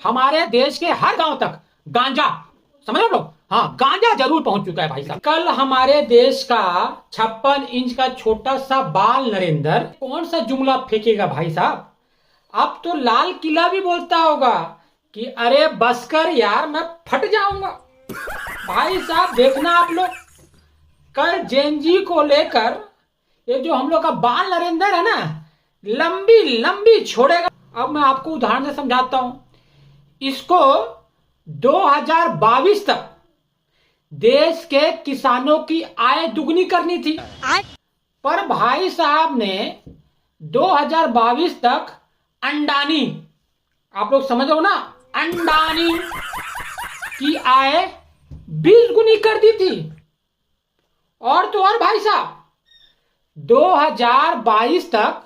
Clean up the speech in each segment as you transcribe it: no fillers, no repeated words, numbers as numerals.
हमारे देश के हर गांव तक गांजा, समझ लो लोग, हाँ गांजा जरूर पहुंच चुका है भाई साहब। कल हमारे देश का 56 इंच का छोटा सा बाल नरेंद्र कौन सा जुमला फेंकेगा भाई साहब, अब तो लाल किला भी बोलता होगा कि अरे बस कर यार मैं फट जाऊंगा। भाई साहब देखना आप लोग, कल जेनजी को लेकर ये जो हम लोग का बाल नरेंद्र है ना, लंबी लंबी छोड़ेगा। अब मैं आपको उदाहरण से समझाता हूं। इसको 2022 तक देश के किसानों की आय दुगनी करनी थी, पर भाई साहब ने 2022 तक अंडानी, आप लोग समझ रहे हो ना, अंडानी की आय 20 गुनी कर दी थी। और तो और भाई साहब 2022 तक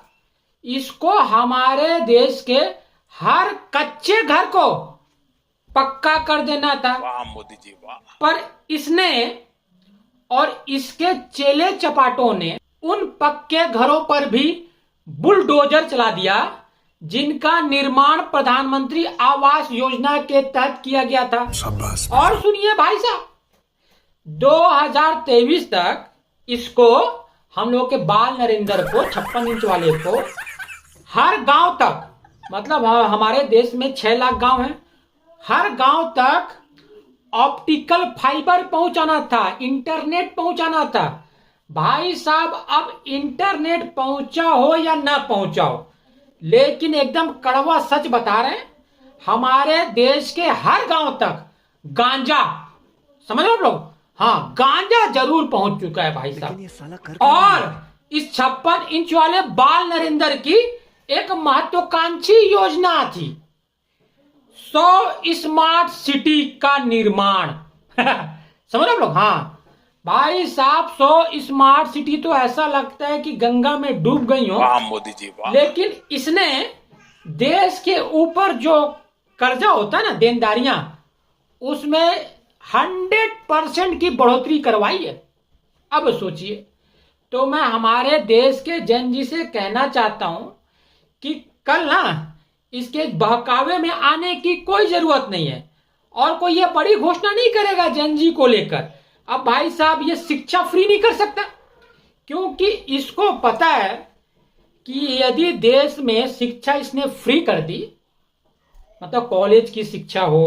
इसको हमारे देश के हर कच्चे घर को पक्का कर देना था। वाह मोदी जी वाह। पर इसने और इसके चेले चपाटों ने उन पक्के घरों पर भी बुलडोजर चला दिया जिनका निर्माण प्रधानमंत्री आवास योजना के तहत किया गया था। और सुनिए भाई साहब 2023 तक इसको, हम लोग के बाल नरेंद्र को, 56 इंच वाले को, हर गांव तक, मतलब हमारे देश में 6 लाख गांव हैं, हर गांव तक ऑप्टिकल फाइबर पहुंचाना था, इंटरनेट पहुंचाना था। भाई साहब अब इंटरनेट पहुंचा हो या ना पहुंचा हो, लेकिन एकदम कड़वा सच बता रहे हैं, हमारे देश के हर गांव तक गांजा, समझ लो आप लोग, हाँ गांजा जरूर पहुंच चुका है भाई साहब। और इस 56 इंच वाले बाल नरेंद्र की एक महत्वाकांक्षी योजना थी, 100 स्मार्ट सिटी का निर्माण। समझ आप लोग, हाँ भाई साहब 100 स्मार्ट सिटी तो ऐसा लगता है कि गंगा में डूब गई हो। वाह मोदी जी वाह। लेकिन इसने देश के ऊपर जो कर्जा होता है ना, देनदारियां, उसमें 100% की बढ़ोतरी करवाई है। अब सोचिए, तो मैं हमारे देश के जनजी से कहना चाहता हूं कि कल ना इसके बहकावे में आने की कोई जरूरत नहीं है, और कोई ये बड़ी घोषणा नहीं करेगा जनजी को लेकर। अब भाई साहब ये शिक्षा फ्री नहीं कर सकता, क्योंकि इसको पता है कि यदि देश में शिक्षा इसने फ्री कर दी, मतलब कॉलेज की शिक्षा हो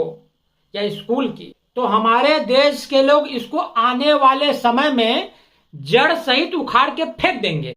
या स्कूल की, तो हमारे देश के लोग इसको आने वाले समय में जड़ सहित उखाड़ के फेंक देंगे।